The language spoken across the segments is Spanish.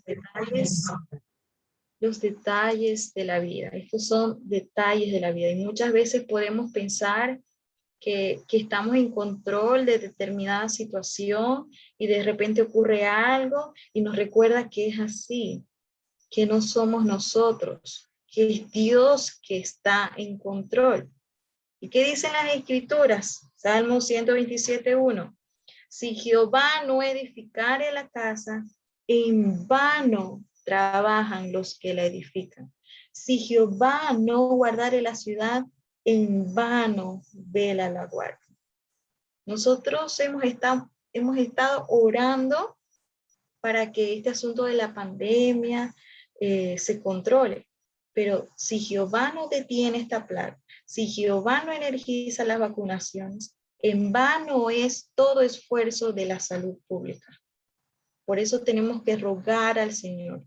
detalles, los detalles de la vida. Estos son detalles de la vida. Y muchas veces podemos pensar que estamos en control de determinada situación y de repente ocurre algo y nos recuerda que es así, que no somos nosotros, que es Dios que está en control. ¿Y qué dicen las Escrituras? Salmo 127:1. Si Jehová no edificare la casa, en vano trabajan los que la edifican. Si Jehová no guardare la ciudad, en vano vela la guardia. Nosotros hemos estado orando para que este asunto de la pandemia se controle. Pero si Jehová no detiene esta plaga, si Jehová no energiza las vacunaciones, en vano es todo esfuerzo de la salud pública. Por eso tenemos que rogar al Señor.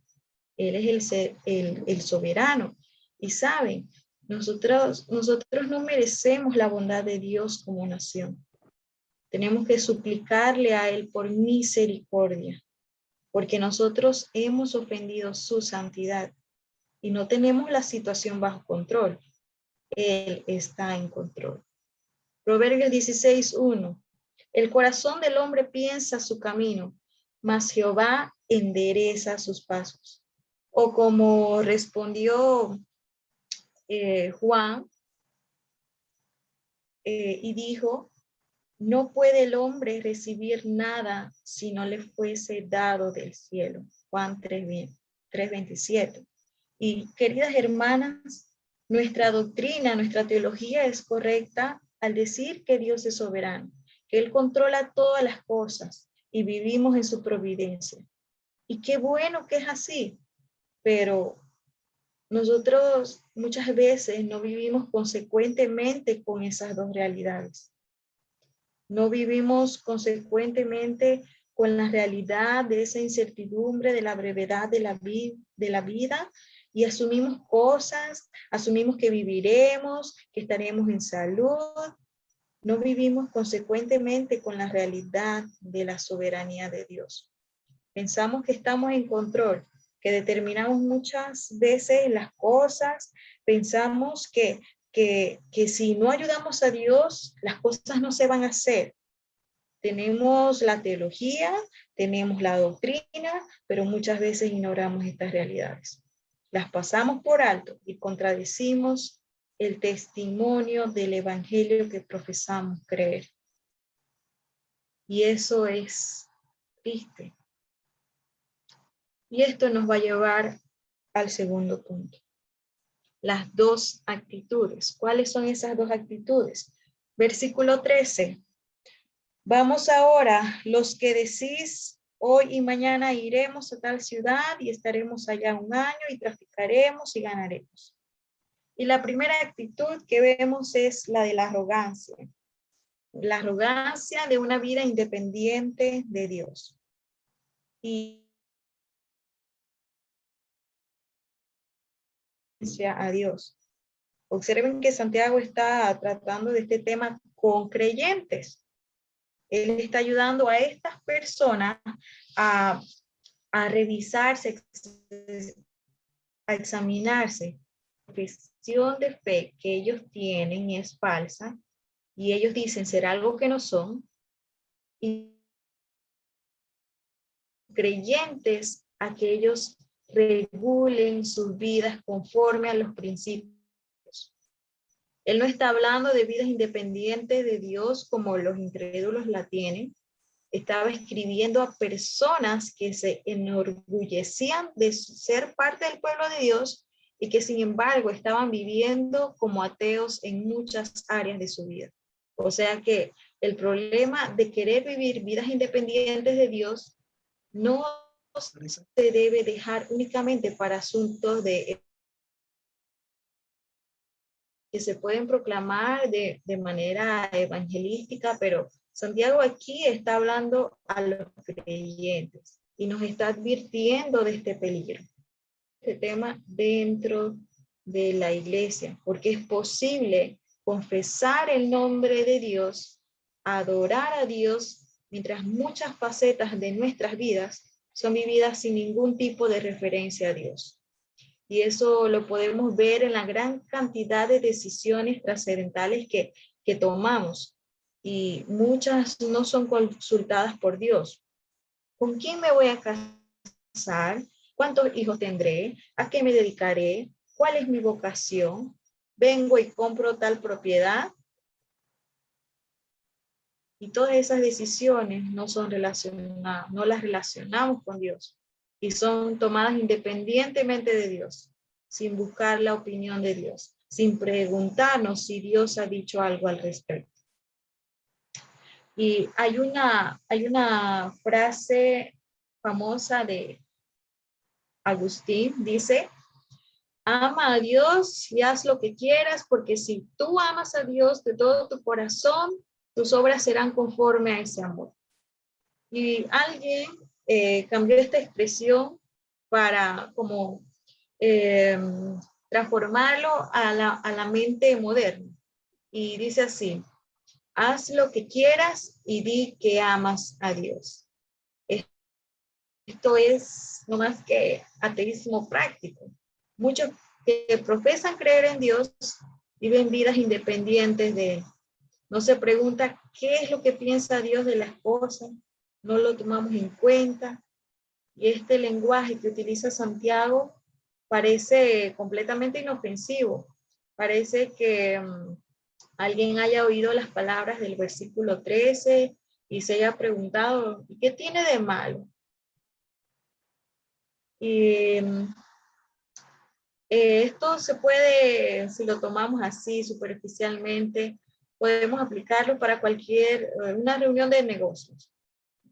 Él es el soberano. Y saben, nosotros no merecemos la bondad de Dios como nación. Tenemos que suplicarle a Él por misericordia, porque nosotros hemos ofendido su santidad y no tenemos la situación bajo control. Él está en control. Proverbios 16:1. El corazón del hombre piensa su camino, mas Jehová endereza sus pasos. O como respondió Juan y dijo, no puede el hombre recibir nada si no le fuese dado del cielo. Juan 3:27. Y queridas hermanas, nuestra doctrina, nuestra teología es correcta al decir que Dios es soberano, que Él controla todas las cosas y vivimos en su providencia. Y qué bueno que es así, pero nosotros muchas veces no vivimos consecuentemente con esas dos realidades. No vivimos consecuentemente con la realidad de esa incertidumbre, de la brevedad de la vida, y asumimos cosas, asumimos que viviremos, que estaremos en salud. No vivimos consecuentemente con la realidad de la soberanía de Dios. Pensamos que estamos en control, que determinamos muchas veces las cosas, pensamos que si no ayudamos a Dios, las cosas no se van a hacer. Tenemos la teología, tenemos la doctrina, pero muchas veces ignoramos estas realidades. Las pasamos por alto y contradecimos el testimonio del evangelio que profesamos creer. Y eso es triste. Y esto nos va a llevar al segundo punto. Las dos actitudes. ¿Cuáles son esas dos actitudes? Versículo 13. Vamos ahora, los que decís, hoy y mañana iremos a tal ciudad y estaremos allá un año y traficaremos y ganaremos. Y la primera actitud que vemos es la de la arrogancia. La arrogancia de una vida independiente de Dios. Y a Dios. Observen que Santiago está tratando de este tema con creyentes. Él está ayudando a estas personas a revisarse, a examinarse. La profesión de fe que ellos tienen es falsa y ellos dicen ser algo que no son. Y creyentes a que ellos regulen sus vidas conforme a los principios. Él no está hablando de vidas independientes de Dios como los incrédulos la tienen. Estaba escribiendo a personas que se enorgullecían de ser parte del pueblo de Dios y que sin embargo estaban viviendo como ateos en muchas áreas de su vida. O sea que el problema de querer vivir vidas independientes de Dios no se debe dejar únicamente para asuntos que se pueden proclamar de manera evangelística, pero Santiago aquí está hablando a los creyentes y nos está advirtiendo de este peligro, este tema dentro de la iglesia, porque es posible confesar el nombre de Dios, adorar a Dios, mientras muchas facetas de nuestras vidas son vividas sin ningún tipo de referencia a Dios. Y eso lo podemos ver en la gran cantidad de decisiones trascendentales que tomamos. Y muchas no son consultadas por Dios. ¿Con quién me voy a casar? ¿Cuántos hijos tendré? ¿A qué me dedicaré? ¿Cuál es mi vocación? ¿Vengo y compro tal propiedad? Y todas esas decisiones no son relacionadas, no las relacionamos con Dios. Y son tomadas independientemente de Dios, sin buscar la opinión de Dios, sin preguntarnos si Dios ha dicho algo al respecto. Y hay una frase famosa de Agustín, dice: ama a Dios y haz lo que quieras, porque si tú amas a Dios de todo tu corazón, tus obras serán conforme a ese amor. Y alguien cambió esta expresión para como transformarlo a la mente moderna. Y dice así: haz lo que quieras y di que amas a Dios. Esto es no más que ateísmo práctico. Muchos que profesan creer en Dios viven vidas independientes de Él. No se pregunta qué es lo que piensa Dios de las cosas, no lo tomamos en cuenta. Y este lenguaje que utiliza Santiago parece completamente inofensivo. Parece que alguien haya oído las palabras del versículo 13 y se haya preguntado: ¿y qué tiene de malo? Y esto se puede, si lo tomamos así superficialmente, podemos aplicarlo para cualquier, una reunión de negocios.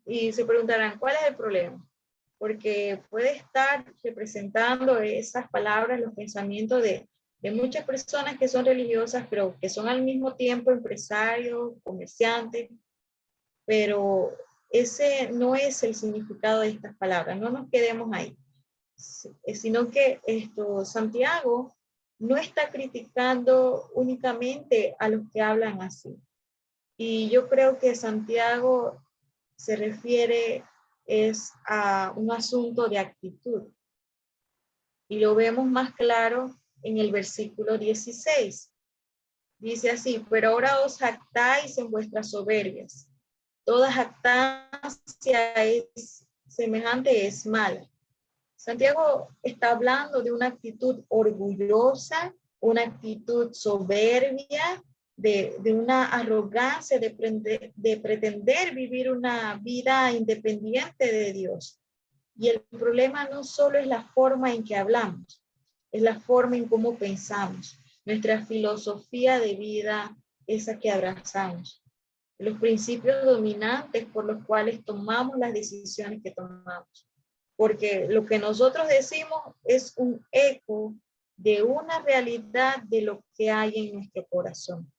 Y se preguntarán, ¿cuál es el problema? Porque puede estar representando esas palabras, los pensamientos de muchas personas que son religiosas, pero que son al mismo tiempo empresarios, comerciantes, pero ese no es el significado de estas palabras, no nos quedemos ahí, sino que Santiago no está criticando únicamente a los que hablan así. Y yo creo que Santiago se refiere es a un asunto de actitud. Y lo vemos más claro en el versículo 16. Dice así: pero ahora os jactáis en vuestras soberbias. Toda jactancia semejante es mala. Santiago está hablando de una actitud orgullosa, una actitud soberbia, de una arrogancia, de pretender vivir una vida independiente de Dios. Y el problema no solo es la forma en que hablamos, es la forma en cómo pensamos, nuestra filosofía de vida, esa que abrazamos, los principios dominantes por los cuales tomamos las decisiones que tomamos. Porque lo que nosotros decimos es un eco de una realidad de lo que hay en nuestro corazón.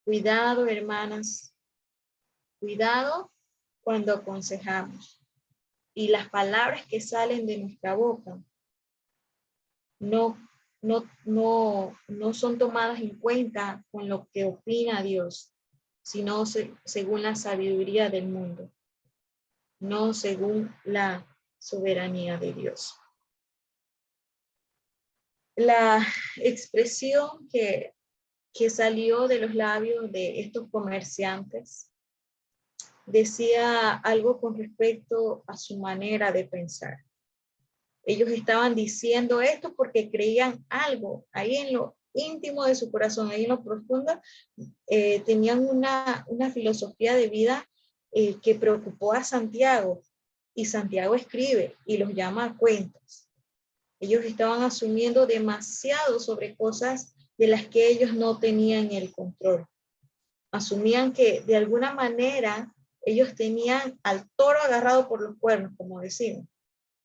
Cuidado, hermanas, cuidado cuando aconsejamos. Y las palabras que salen de nuestra boca no son tomadas en cuenta con lo que opina Dios, sino según la sabiduría del mundo, no según la soberanía de Dios. La expresión que salió de los labios de estos comerciantes decía algo con respecto a su manera de pensar. Ellos estaban diciendo esto porque creían algo ahí en lo íntimo de su corazón, ahí en lo profundo, tenían una filosofía de vida que preocupó a Santiago, y Santiago escribe y los llama a cuentas. Ellos estaban asumiendo demasiado sobre cosas de las que ellos no tenían el control. Asumían que de alguna manera ellos tenían al toro agarrado por los cuernos, como decimos,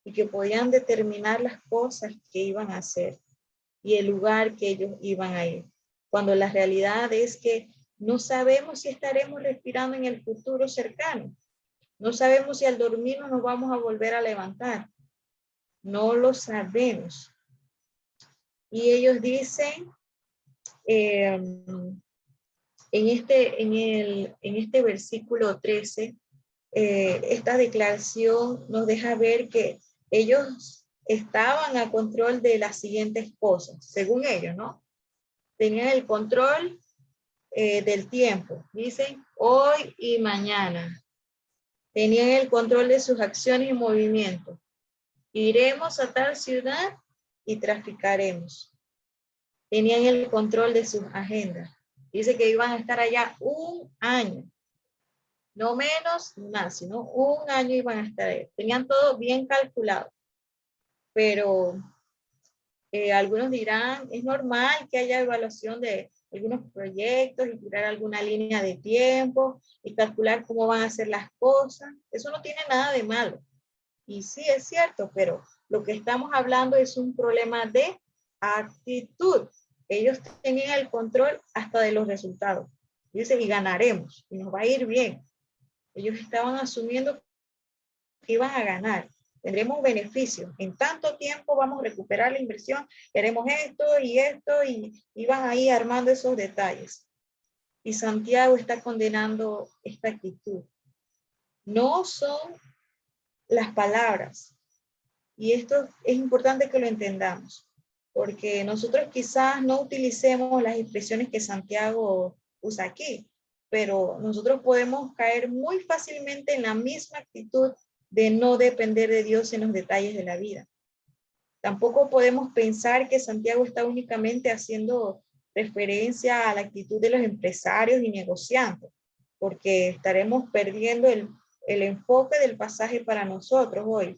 y que podían determinar las cosas que iban a hacer y el lugar que ellos iban a ir. Cuando la realidad es que no sabemos si estaremos respirando en el futuro cercano. No sabemos si al dormir nos vamos a volver a levantar. No lo sabemos. Y ellos dicen en este versículo 13, esta declaración nos deja ver que ellos estaban a control de las siguientes cosas, según ellos, ¿no? Tenían el control del tiempo, dicen hoy y mañana. Tenían el control de sus acciones y movimientos. Iremos a tal ciudad y traficaremos. Tenían el control de sus agendas. Dice que iban a estar allá un año. No menos, más, sino un año iban a estar ahí. Tenían todo bien calculado. Pero algunos dirán, es normal que haya evaluación de algunos proyectos y tirar alguna línea de tiempo y calcular cómo van a ser las cosas. Eso no tiene nada de malo. Y sí, es cierto, pero lo que estamos hablando es un problema de actitud. Ellos tenían el control hasta de los resultados. Dice, y ganaremos, y nos va a ir bien. Ellos estaban asumiendo que iban a ganar. Tendremos beneficios. En tanto tiempo vamos a recuperar la inversión, haremos esto, y van ahí armando esos detalles. Y Santiago está condenando esta actitud. No son las palabras. Y esto es importante que lo entendamos, porque nosotros quizás no utilicemos las expresiones que Santiago usa aquí, pero nosotros podemos caer muy fácilmente en la misma actitud de no depender de Dios en los detalles de la vida. Tampoco podemos pensar que Santiago está únicamente haciendo referencia a la actitud de los empresarios y negociantes, porque estaremos perdiendo el enfoque del pasaje para nosotros hoy.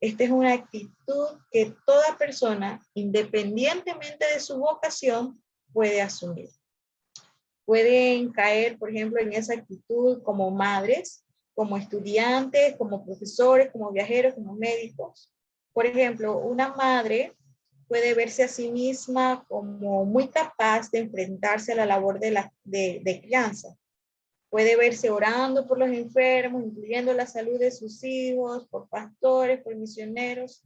Esta es una actitud que toda persona, independientemente de su vocación, puede asumir. Pueden caer, por ejemplo, en esa actitud como madres, como estudiantes, como profesores, como viajeros, como médicos. Por ejemplo, una madre puede verse a sí misma como muy capaz de enfrentarse a la labor de crianza. Puede verse orando por los enfermos, incluyendo la salud de sus hijos, por pastores, por misioneros,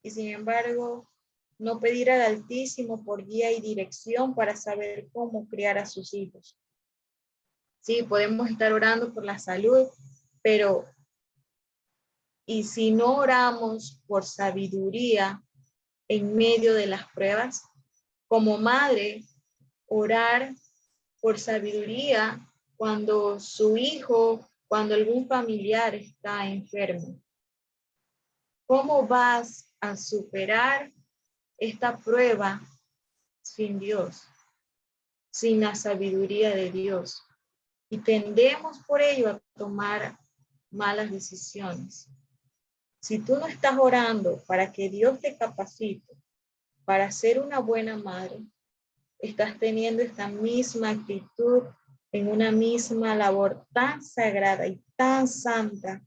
y sin embargo, no pedir al Altísimo por guía y dirección para saber cómo criar a sus hijos. Sí, podemos estar orando por la salud, pero ¿y si no oramos por sabiduría en medio de las pruebas? Como madre, orar por sabiduría cuando su hijo, cuando algún familiar está enfermo. ¿Cómo vas a superar esta prueba sin Dios, sin la sabiduría de Dios? Y tendemos por ello a tomar malas decisiones. Si tú no estás orando para que Dios te capacite para ser una buena madre, estás teniendo esta misma actitud en una misma labor tan sagrada y tan santa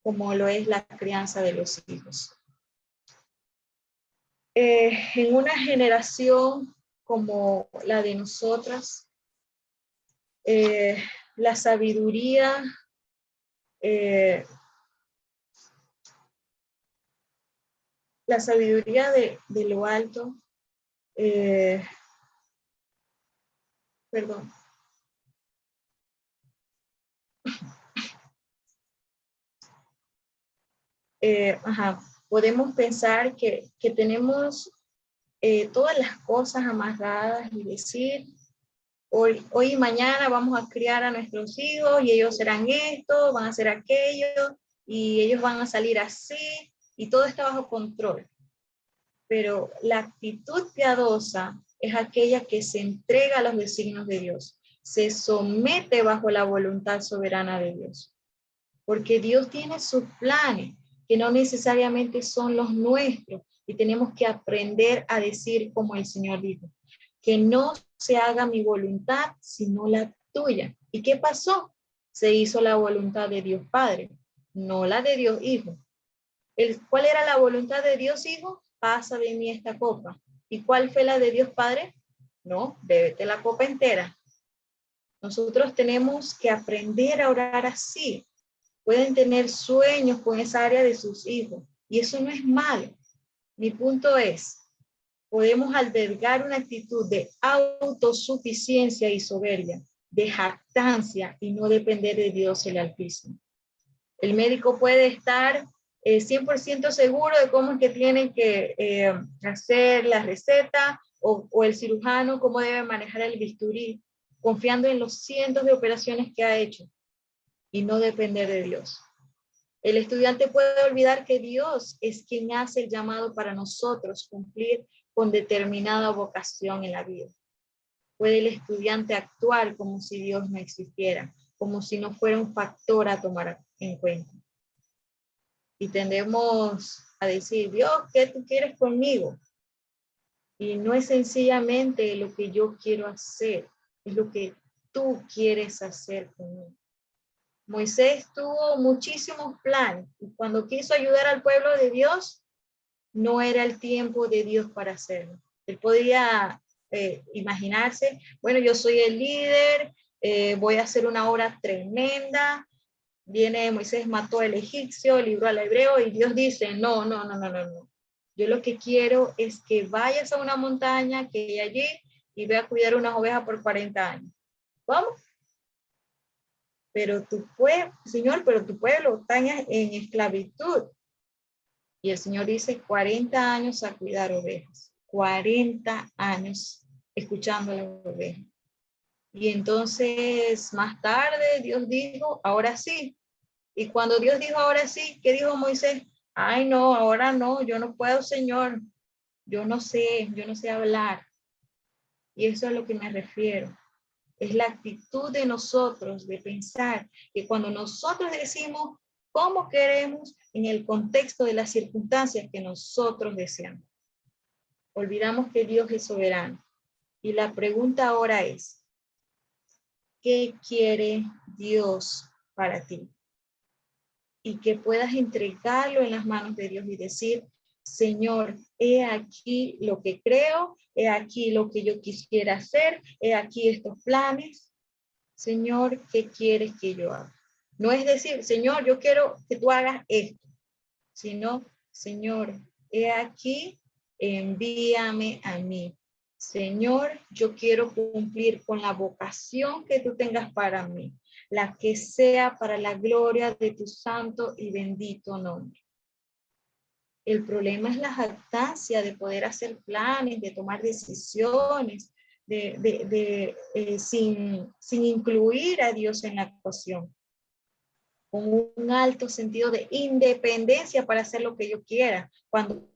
como lo es la crianza de los hijos. En una generación como la de nosotras, la sabiduría de lo alto, perdón, podemos pensar que tenemos todas las cosas amarradas y decir, hoy y mañana vamos a criar a nuestros hijos y ellos serán esto, van a hacer aquello y ellos van a salir así y todo está bajo control. Pero la actitud piadosa es aquella que se entrega a los designios de Dios, se somete bajo la voluntad soberana de Dios, porque Dios tiene sus planes que no necesariamente son los nuestros y tenemos que aprender a decir como el Señor dijo, que no se haga mi voluntad sino la tuya. ¿Y qué pasó? Se hizo la voluntad de Dios Padre, no la de Dios Hijo. ¿Cuál era la voluntad de Dios Hijo? Pasa de mí esta copa. ¿Y cuál fue la de Dios Padre? No, bébete la copa entera. Nosotros tenemos que aprender a orar así. Pueden tener sueños con esa área de sus hijos y eso no es malo. Mi punto es, podemos albergar una actitud de autosuficiencia y soberbia, de jactancia y no depender de Dios el Altísimo. El médico puede estar 100% seguro de cómo es que tienen que hacer la receta, o el cirujano cómo debe manejar el bisturí, confiando en los cientos de operaciones que ha hecho y no depender de Dios. El estudiante puede olvidar que Dios es quien hace el llamado para nosotros cumplir con determinada vocación en la vida. Puede el estudiante actuar como si Dios no existiera, como si no fuera un factor a tomar en cuenta. Y tendemos a decir, Dios, ¿qué tú quieres conmigo? Y no es sencillamente lo que yo quiero hacer, es lo que tú quieres hacer conmigo. Moisés tuvo muchísimos planes y cuando quiso ayudar al pueblo de Dios, no era el tiempo de Dios para hacerlo. Él podía imaginarse, bueno, yo soy el líder, voy a hacer una obra tremenda. Viene Moisés, mató al egipcio, libró al hebreo y Dios dice, no. Yo lo que quiero es que vayas a una montaña que hay allí y ve a cuidar unas ovejas por 40 años. ¿Vamos? Pero tu pueblo, Señor, pero tu pueblo está en esclavitud. Y el Señor dice 40 años a cuidar ovejas, 40 años escuchando a las ovejas. Y entonces más tarde Dios dijo, ahora sí. Y cuando Dios dijo ahora sí, ¿qué dijo Moisés? Ay, no, ahora no, yo no puedo, Señor. Yo no sé hablar. Y eso es a lo que me refiero. Es la actitud de nosotros de pensar que cuando nosotros decimos cómo queremos en el contexto de las circunstancias que nosotros deseamos, olvidamos que Dios es soberano. Y la pregunta ahora es, ¿qué quiere Dios para ti? Y que puedas entregarlo en las manos de Dios y decir, Señor, he aquí lo que creo, he aquí lo que yo quisiera hacer, he aquí estos planes. Señor, ¿qué quieres que yo haga? No es decir, Señor, yo quiero que tú hagas esto, sino, Señor, he aquí, envíame a mí. Señor, yo quiero cumplir con la vocación que tú tengas para mí, la que sea para la gloria de tu santo y bendito nombre. El problema es la jactancia de poder hacer planes, de tomar decisiones, sin incluir a Dios en la ecuación, con un alto sentido de independencia para hacer lo que yo quiera, cuando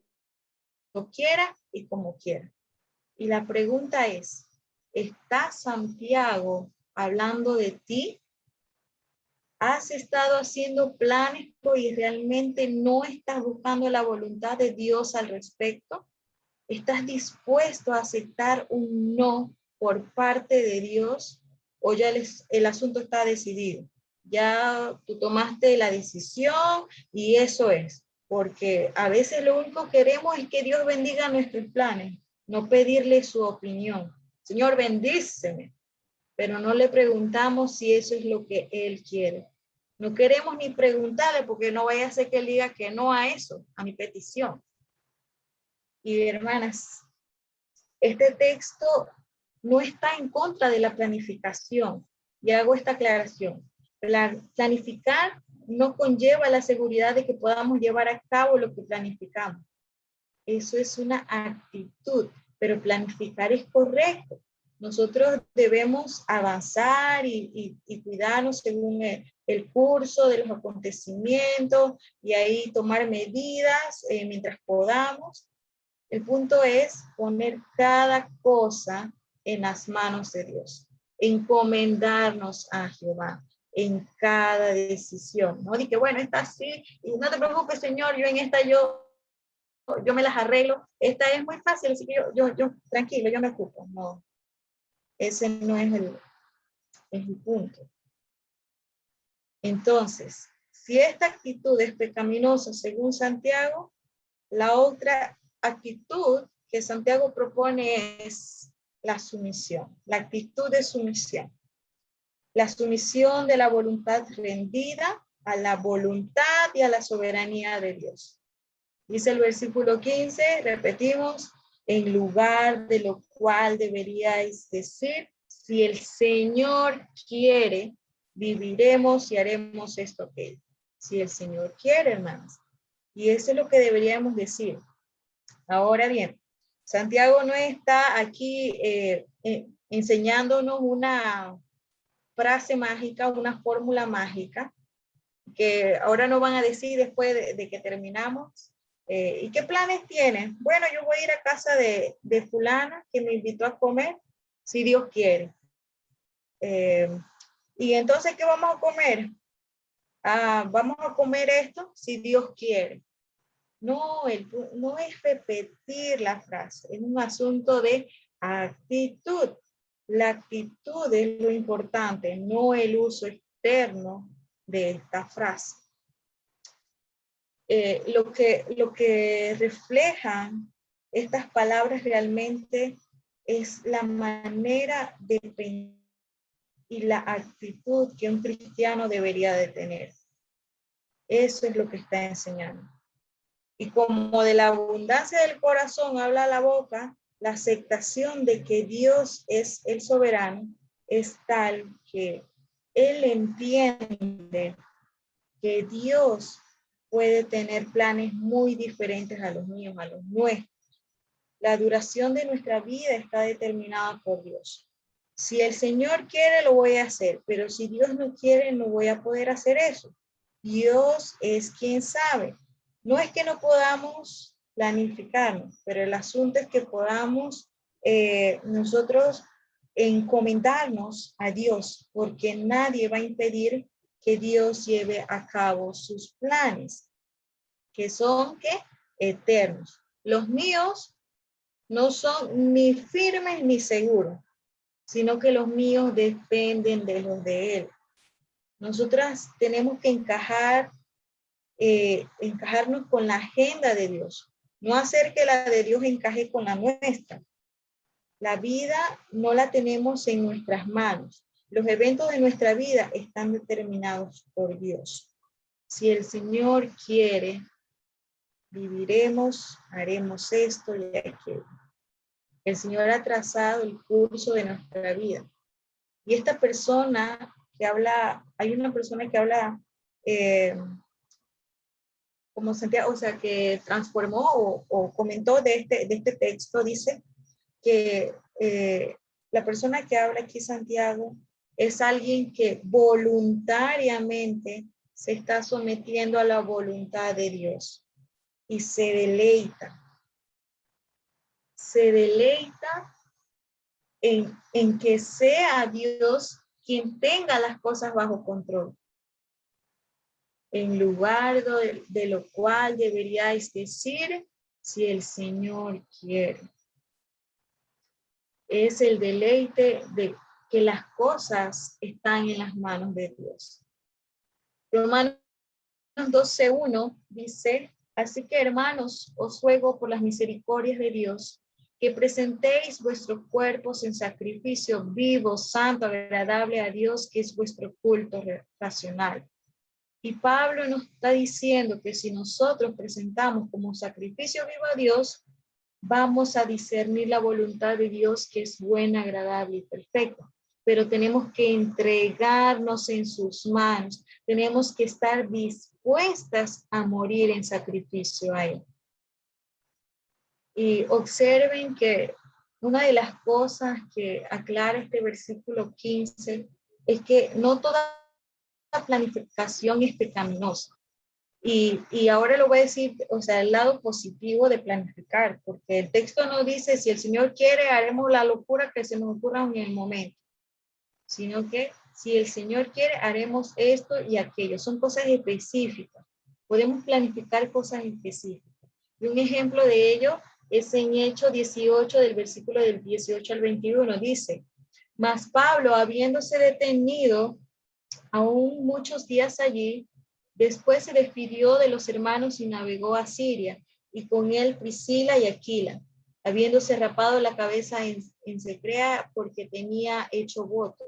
yo quiera y como quiera. Y la pregunta es, ¿está Santiago hablando de ti? ¿Has estado haciendo planes y realmente no estás buscando la voluntad de Dios al respecto? ¿Estás dispuesto a aceptar un no por parte de Dios? ¿O ya el asunto está decidido? Ya tú tomaste la decisión y eso es. Porque a veces lo único que queremos es que Dios bendiga nuestros planes, no pedirle su opinión. Señor, bendíceme. Pero no le preguntamos si eso es lo que Él quiere. No queremos ni preguntarle porque no vaya a ser que Él diga que no a eso, a mi petición. Y hermanas, este texto no está en contra de la planificación. Y hago esta aclaración. Planificar no conlleva la seguridad de que podamos llevar a cabo lo que planificamos. Eso es una actitud, pero planificar es correcto. Nosotros debemos avanzar y cuidarnos según el curso de los acontecimientos y ahí tomar medidas mientras podamos. El punto es poner cada cosa en las manos de Dios, encomendarnos a Jehová en cada decisión, ¿no? Y que bueno, esta sí, y no te preocupes, Señor, yo en esta yo me las arreglo, esta es muy fácil, así que yo tranquilo, yo me ocupo. No, ese no es el punto. Entonces, si esta actitud es pecaminosa según Santiago, la otra actitud que Santiago propone es la sumisión, la actitud de sumisión. La sumisión de la voluntad rendida a la voluntad y a la soberanía de Dios. Dice el versículo 15, repetimos, en lugar de lo cual deberíais decir, si el Señor quiere, viviremos y haremos esto que si el Señor quiere, hermanos. Y eso es lo que deberíamos decir. Ahora bien, Santiago no está aquí enseñándonos una frase mágica, una fórmula mágica, que ahora nos van a decir después de que terminamos. ¿Y qué planes tienen? Bueno, yo voy a ir a casa de fulana que me invitó a comer, si Dios quiere. Y entonces, ¿qué vamos a comer? Vamos a comer esto, si Dios quiere. No, no es repetir la frase, es un asunto de actitud. La actitud es lo importante, no el uso externo de esta frase. Lo que reflejan estas palabras realmente es la manera de pensar y la actitud que un cristiano debería de tener. Eso es lo que está enseñando. Y como de la abundancia del corazón habla la boca, la aceptación de que Dios es el soberano es tal que él entiende que Dios puede tener planes muy diferentes a los míos, a los nuestros. La duración de nuestra vida está determinada por Dios. Si el Señor quiere, lo voy a hacer, pero si Dios no quiere, no voy a poder hacer eso. Dios es quien sabe. No es que no podamos planificarnos, pero el asunto es que podamos nosotros encomendarnos a Dios, porque nadie va a impedir que Dios lleve a cabo sus planes, que son ¿qué? Eternos. Los míos no son ni firmes ni seguros, sino que los míos dependen de los de Él. Nosotras tenemos que encajarnos con la agenda de Dios, no hacer que la de Dios encaje con la nuestra. La vida no la tenemos en nuestras manos. Los eventos de nuestra vida están determinados por Dios. Si el Señor quiere, viviremos, haremos esto y aquello. El Señor ha trazado el curso de nuestra vida. Y esta persona que habla, hay una persona que habla como Santiago, o sea, que transformó o comentó de este texto, dice que la persona que habla aquí, Santiago, es alguien que voluntariamente se está sometiendo a la voluntad de Dios y se deleita en que sea Dios quien tenga las cosas bajo control. En lugar de lo cual deberíais decir, si el Señor quiere. Es el deleite de que las cosas están en las manos de Dios. Romanos 12:1 dice, así que hermanos, os ruego por las misericordias de Dios, que presentéis vuestros cuerpos en sacrificio vivo, santo, agradable a Dios, que es vuestro culto racional. Y Pablo nos está diciendo que si nosotros presentamos como sacrificio vivo a Dios, vamos a discernir la voluntad de Dios, que es buena, agradable y perfecta. Pero tenemos que entregarnos en sus manos. Tenemos que estar dispuestas a morir en sacrificio a Él. Y observen que una de las cosas que aclara este versículo 15 es que no toda planificación es pecaminosa. Y ahora lo voy a decir, o sea, el lado positivo de planificar, porque el texto no dice, si el Señor quiere, haremos la locura que se nos ocurra en el momento, sino que si el Señor quiere, haremos esto y aquello. Son cosas específicas. Podemos planificar cosas específicas. Y un ejemplo de ello es en Hechos 18, del versículo del 18 al 21, dice, mas Pablo, habiéndose detenido aún muchos días allí, después se despidió de los hermanos y navegó a Siria, y con él Priscila y Aquila, habiéndose rapado la cabeza en Cesarea porque tenía hecho voto.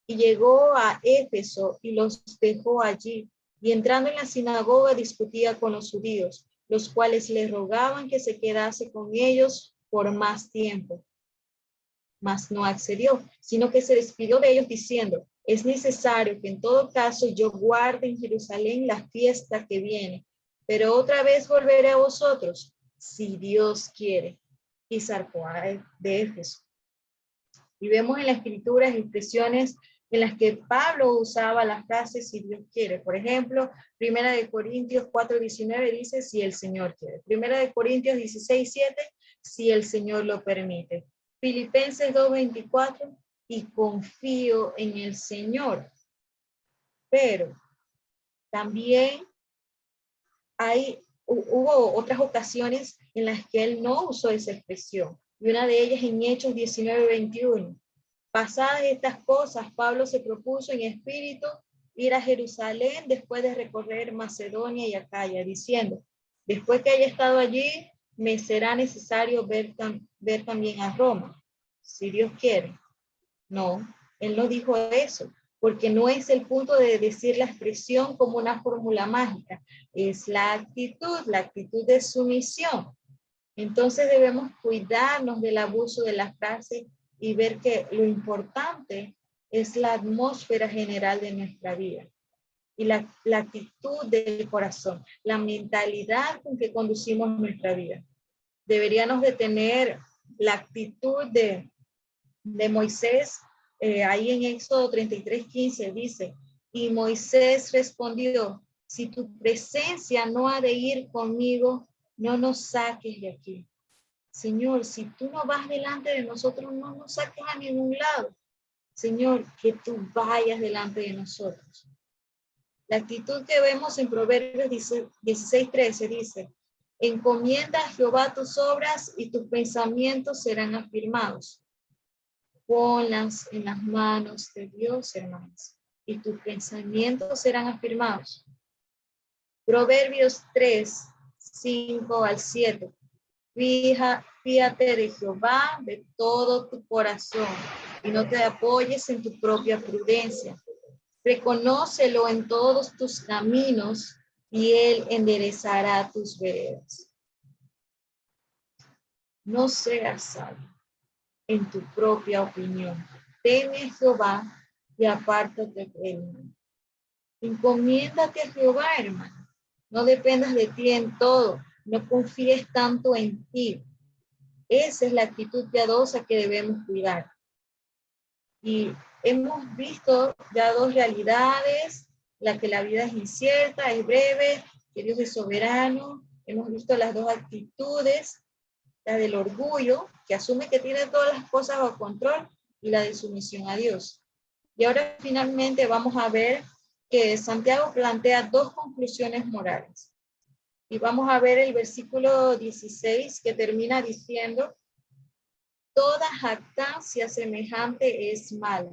Y llegó a Éfeso y los dejó allí, y entrando en la sinagoga discutía con los judíos, los cuales le rogaban que se quedase con ellos por más tiempo. Mas no accedió, sino que se despidió de ellos diciendo, Es necesario que en todo caso yo guarde en Jerusalén la fiesta que viene, pero otra vez volveré a vosotros, si Dios quiere. Y zarpó de Éfeso. Y vemos en la escritura expresiones en las que Pablo usaba las frases si Dios quiere. Por ejemplo, Primera de Corintios 4:19 dice si el Señor quiere. Primera de Corintios 16:7, si el Señor lo permite. Filipenses 2:24, y confío en el Señor. Pero también hubo otras ocasiones en las que él no usó esa expresión. Y una de ellas en Hechos 19:21. Pasadas estas cosas, Pablo se propuso en espíritu ir a Jerusalén después de recorrer Macedonia y Acaya, diciendo, después que haya estado allí, me será necesario ver también a Roma, si Dios quiere. No, él no dijo eso, porque no es el punto de decir la expresión como una fórmula mágica, es la actitud de sumisión. Entonces debemos cuidarnos del abuso de la frase y ver que lo importante es la atmósfera general de nuestra vida y la actitud del corazón, la mentalidad con que conducimos nuestra vida. Deberíamos de tener la actitud de Moisés, ahí en Éxodo 33:15 dice, y Moisés respondió, si tu presencia no ha de ir conmigo, no nos saques de aquí. Señor, si tú no vas delante de nosotros, no nos saques a ningún lado. Señor, que tú vayas delante de nosotros. La actitud que vemos en Proverbios 16:13 dice, encomienda a Jehová tus obras y tus pensamientos serán afirmados. Ponlas en las manos de Dios, hermanos, y tus pensamientos serán afirmados. Proverbios 3:5-7. Fíjate de Jehová de todo tu corazón y no te apoyes en tu propia prudencia. Reconócelo en todos tus caminos y él enderezará tus veredas. No seas sabio en tu propia opinión. Teme a Jehová y apártate de él. Encomiéndate a Jehová, hermano. No dependas de ti en todo. No confíes tanto en ti. Esa es la actitud piadosa que debemos cuidar. Y hemos visto ya dos realidades, la que la vida es incierta, es breve, que Dios es soberano. Hemos visto las dos actitudes, la del orgullo, que asume que tiene todas las cosas bajo control, y la de sumisión a Dios. Y ahora finalmente vamos a ver que Santiago plantea dos conclusiones morales. Y vamos a ver el versículo 16 que termina diciendo, toda jactancia semejante es mala.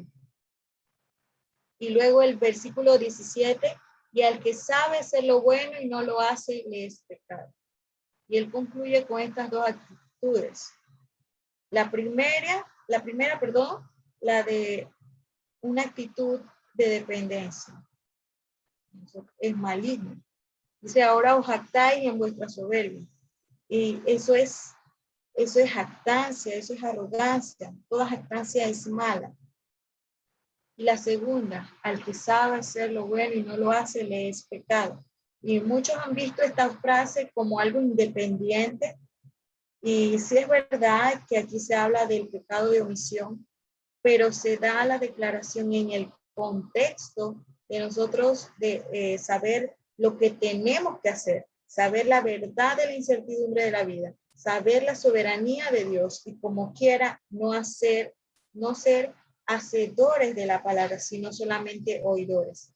Y luego el versículo 17, y al que sabe hacer lo bueno y no lo hace, le es pecado. Y él concluye con estas dos actitudes. La primera, la de una actitud de dependencia. Eso es maligno. Dice, ahora os jactáis en vuestra soberbia. Y eso es jactancia, eso es arrogancia. Toda jactancia es mala. Y la segunda, al que sabe hacer lo bueno y no lo hace, le es pecado. Y muchos han visto esta frase como algo independiente. Y sí es verdad que aquí se habla del pecado de omisión, pero se da la declaración en el contexto de nosotros de saber lo que tenemos que hacer, saber la verdad de la incertidumbre de la vida, saber la soberanía de Dios y como quiera no ser hacedores de la palabra, sino solamente oidores.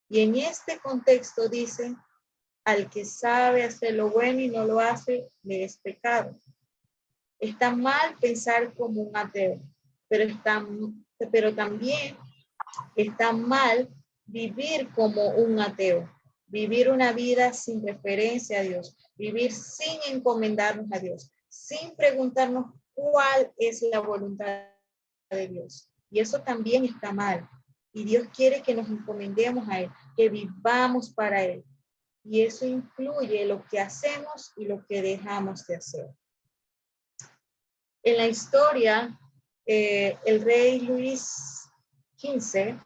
Y en este contexto dice, al que sabe hacer lo bueno y no lo hace, le es pecado. Está mal pensar como un ateo, pero también está mal vivir como un ateo, vivir una vida sin referencia a Dios, vivir sin encomendarnos a Dios, sin preguntarnos cuál es la voluntad de Dios. Y eso también está mal. Y Dios quiere que nos encomendemos a Él, que vivamos para Él. Y eso incluye lo que hacemos y lo que dejamos de hacer. En la historia, el rey Luis XV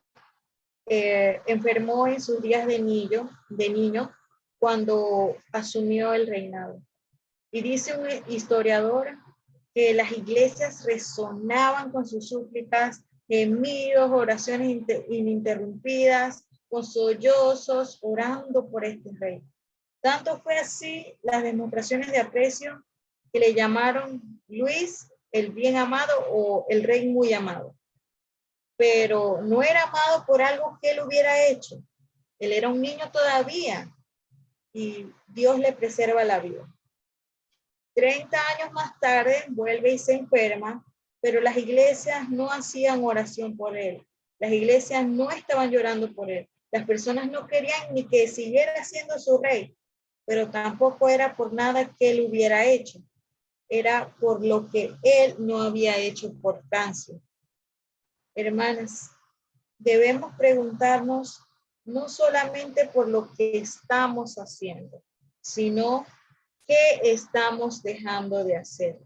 enfermó en sus días de niño cuando asumió el reinado. Y dice un historiador que las iglesias resonaban con sus súplicas, gemidos, oraciones ininterrumpidas, con sollozos, orando por este rey. Tanto fue así las demostraciones de aprecio que le llamaron Luis el bien amado o el rey muy amado. Pero no era amado por algo que él hubiera hecho. Él era un niño todavía y Dios le preserva la vida. 30 años más tarde vuelve y se enferma, pero las iglesias no hacían oración por él. Las iglesias no estaban llorando por él. Las personas no querían ni que siguiera siendo su rey, pero tampoco era por nada que él hubiera hecho. Era por lo que él no había hecho por Francia. Hermanas, debemos preguntarnos no solamente por lo que estamos haciendo, sino qué estamos dejando de hacer.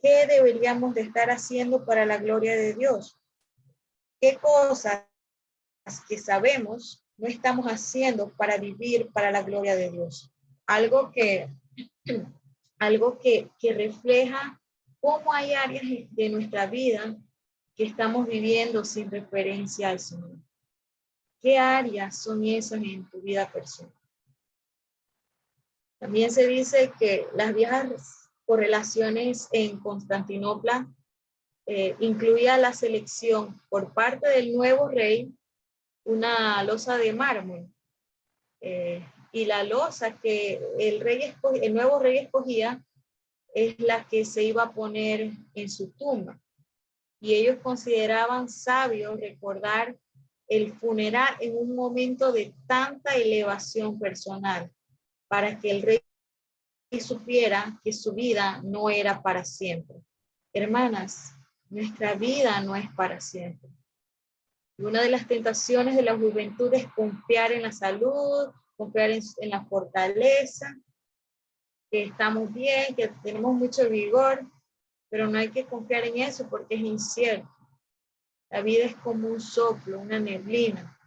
¿Qué deberíamos de estar haciendo para la gloria de Dios? ¿Qué cosas que sabemos no estamos haciendo para vivir para la gloria de Dios? Algo que refleja cómo hay áreas de nuestra vida que estamos viviendo sin referencia al Señor. ¿Qué áreas son esas en tu vida personal? También se dice que las viejas correlaciones en Constantinopla incluía la selección por parte del nuevo rey una losa de mármol y la losa que el nuevo rey escogía es la que se iba a poner en su tumba. Y ellos consideraban sabio recordar el funeral en un momento de tanta elevación personal, para que el rey supiera que su vida no era para siempre. Hermanas, nuestra vida no es para siempre. Y una de las tentaciones de la juventud es confiar en la salud, confiar en la fortaleza, que estamos bien, que tenemos mucho vigor, pero no hay que confiar en eso porque es incierto. La vida es como un soplo, una neblina.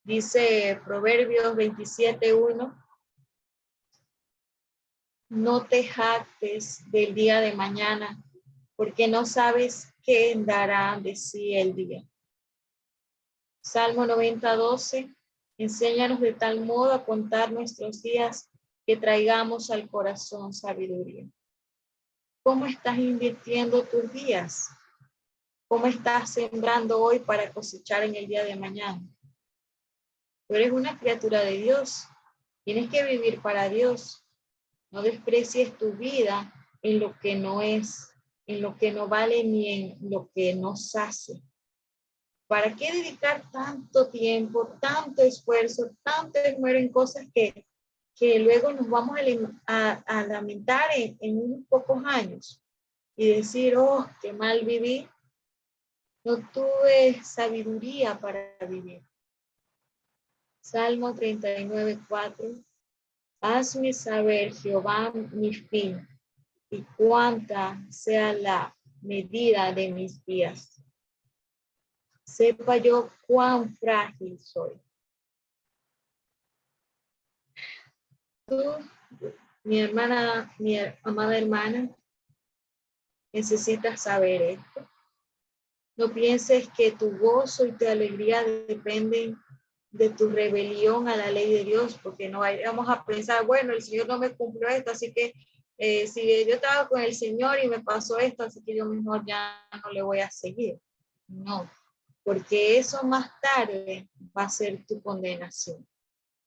Dice Proverbios 27:1, no te jactes del día de mañana, porque no sabes qué dará de sí el día. Salmo 90:12, enséñanos de tal modo a contar nuestros días que traigamos al corazón sabiduría. ¿Cómo estás invirtiendo tus días? ¿Cómo estás sembrando hoy para cosechar en el día de mañana? Tú eres una criatura de Dios. Tienes que vivir para Dios. No desprecies tu vida en lo que no es, en lo que no vale ni en lo que no sacia. ¿Para qué dedicar tanto tiempo, tanto esfuerzo, tanto esmero en cosas que luego nos vamos a lamentar en unos pocos años y decir, oh, qué mal viví? No tuve sabiduría para vivir. Salmo 39:4. Hazme saber, Jehová, mi fin, y cuánta sea la medida de mis días. Sepa yo cuán frágil soy. Tú, mi hermana, mi amada hermana, necesitas saber esto. No pienses que tu gozo y tu alegría dependen de tu rebelión a la ley de Dios, porque no vamos a pensar, bueno, el Señor no me cumplió esto, así que si yo estaba con el Señor y me pasó esto, así que yo mejor ya no le voy a seguir. No, porque eso más tarde va a ser tu condenación.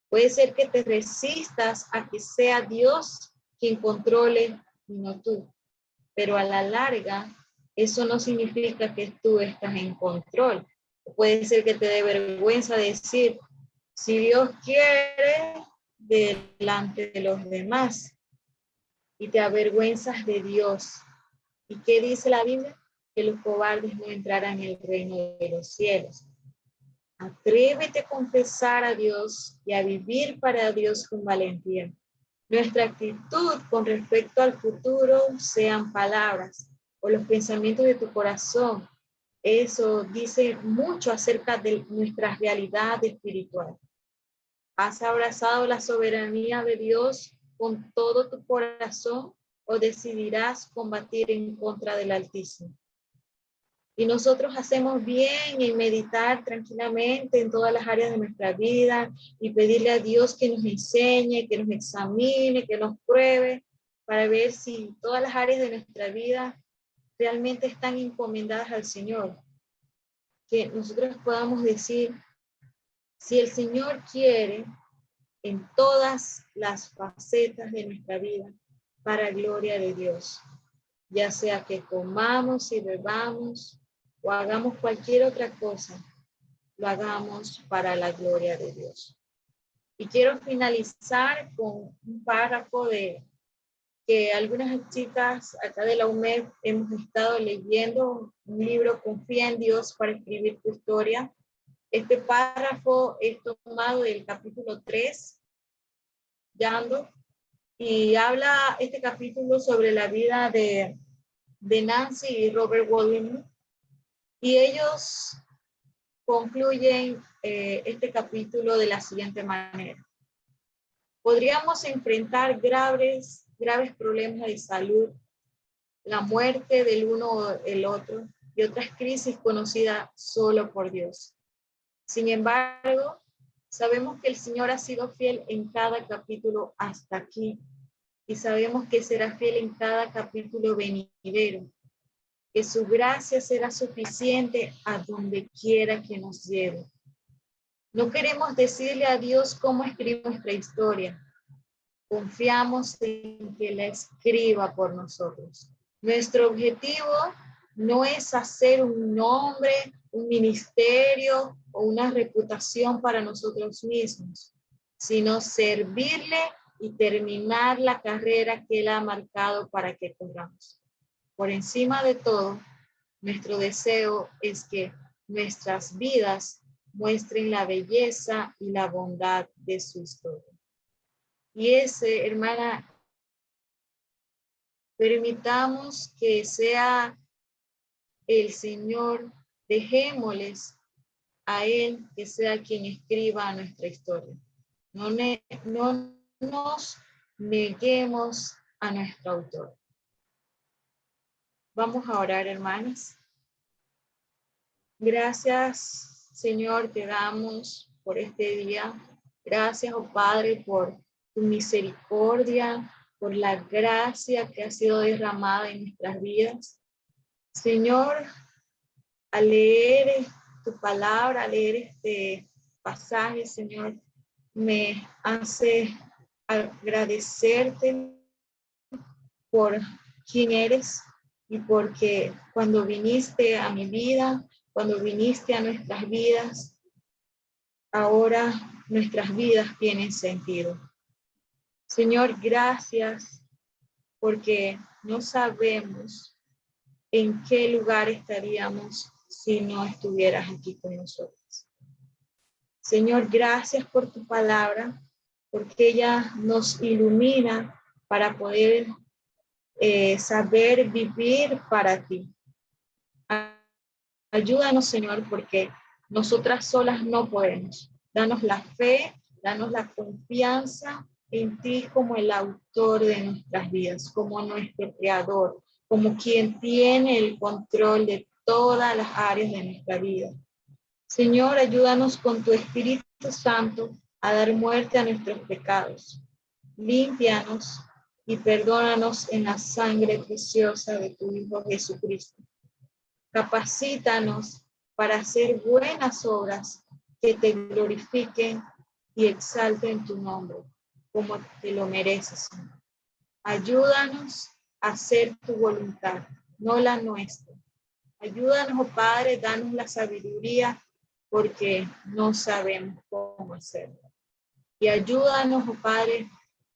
Puede ser que te resistas a que sea Dios quien controle y no tú, pero a la larga eso no significa que tú estás en control. Puede ser que te dé vergüenza decir, si Dios quiere, delante de los demás, y te avergüenzas de Dios. ¿Y qué dice la Biblia? Que los cobardes no entrarán en el reino de los cielos. Atrévete a confesar a Dios y a vivir para Dios con valentía. Nuestra actitud con respecto al futuro sean palabras o los pensamientos de tu corazón Eso dice mucho acerca de nuestra realidad espiritual. ¿Has abrazado la soberanía de Dios con todo tu corazón o decidirás combatir en contra del Altísimo? Y nosotros hacemos bien en meditar tranquilamente en todas las áreas de nuestra vida y pedirle a Dios que nos enseñe, que nos examine, que nos pruebe para ver si todas las áreas de nuestra vida realmente están encomendadas al Señor. Que nosotros podamos decir, si el Señor quiere, en todas las facetas de nuestra vida, para gloria de Dios, ya sea que comamos y bebamos o hagamos cualquier otra cosa, lo hagamos para la gloria de Dios. Y quiero finalizar con un párrafo de que algunas chicas acá de la UMED hemos estado leyendo un libro, Confía en Dios para escribir tu historia. Este párrafo es tomado del capítulo 3, Yando, y habla este capítulo sobre la vida de Nancy y Robert Wading, y ellos concluyen este capítulo de la siguiente manera. Podríamos enfrentar graves problemas de salud, la muerte del uno o el otro y otras crisis conocidas solo por Dios. Sin embargo, sabemos que el Señor ha sido fiel en cada capítulo hasta aquí y sabemos que será fiel en cada capítulo venidero, que su gracia será suficiente a donde quiera que nos lleve. No queremos decirle a Dios cómo escribe nuestra historia. Confiamos en que la escriba por nosotros. Nuestro objetivo no es hacer un nombre, un ministerio o una reputación para nosotros mismos, sino servirle y terminar la carrera que Él ha marcado para que corramos. Por encima de todo, nuestro deseo es que nuestras vidas muestren la belleza y la bondad de su historia. Y ese, hermana, permitamos que sea el Señor, dejémosles a Él que sea quien escriba nuestra historia. No nos neguemos a nuestro autor. Vamos a orar, hermanas. Gracias, Señor, te damos por este día. Gracias, oh Padre, por tu misericordia, por la gracia que ha sido derramada en nuestras vidas. Señor, al leer tu palabra, al leer este pasaje, Señor, me hace agradecerte por quién eres y porque cuando viniste a mi vida, cuando viniste a nuestras vidas, ahora nuestras vidas tienen sentido. Señor, gracias porque no sabemos en qué lugar estaríamos si no estuvieras aquí con nosotros. Señor, gracias por tu palabra, porque ella nos ilumina para poder saber vivir para ti. Ayúdanos, Señor, porque nosotras solas no podemos. Danos la fe, danos la confianza en ti como el autor de nuestras vidas, como nuestro creador, como quien tiene el control de todas las áreas de nuestra vida. Señor, ayúdanos con tu Espíritu Santo a dar muerte a nuestros pecados. Límpianos y perdónanos en la sangre preciosa de tu Hijo Jesucristo. Capacítanos para hacer buenas obras que te glorifiquen y exalten tu nombre, como te lo mereces, Señor. Ayúdanos a hacer tu voluntad, no la nuestra. Ayúdanos, oh Padre, danos la sabiduría, porque no sabemos cómo hacerlo. Y ayúdanos, oh Padre,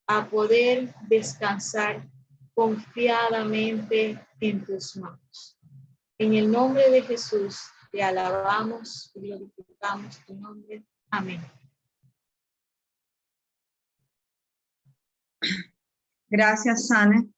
a poder descansar confiadamente en tus manos. En el nombre de Jesús, te alabamos y glorificamos tu nombre. Amén. Gracias, Sane.